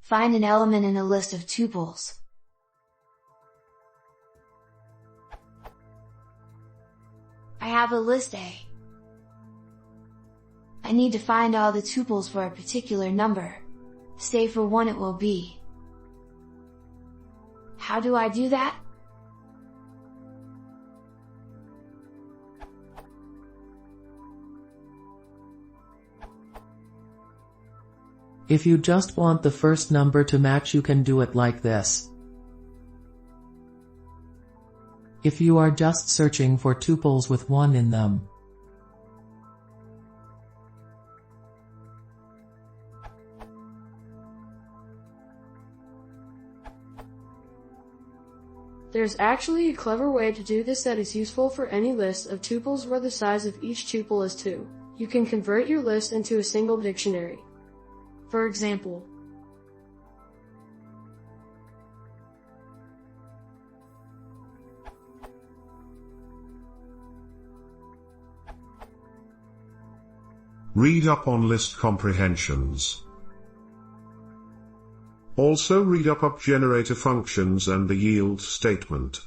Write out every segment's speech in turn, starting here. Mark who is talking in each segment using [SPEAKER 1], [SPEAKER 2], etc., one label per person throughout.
[SPEAKER 1] Find an element in a list of tuples. I have a list A. I need to find all the tuples for a particular number. Say for 1 it will be. How do I do that?
[SPEAKER 2] If you just want the first number to match, you can do it like this. If you are just searching for tuples with 1 in them,
[SPEAKER 3] there's actually a clever way to do this that is useful for any list of tuples where the size of each tuple is 2. You can convert your list into a single dictionary. For example,
[SPEAKER 4] read up on list comprehensions. Also read up generator functions and the yield statement.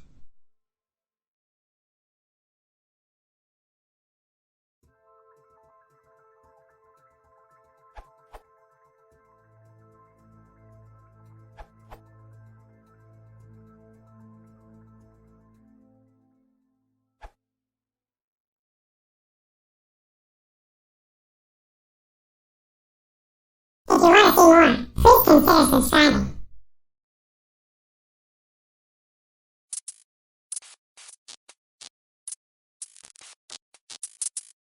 [SPEAKER 5] If you want to see more, please consider subscribing.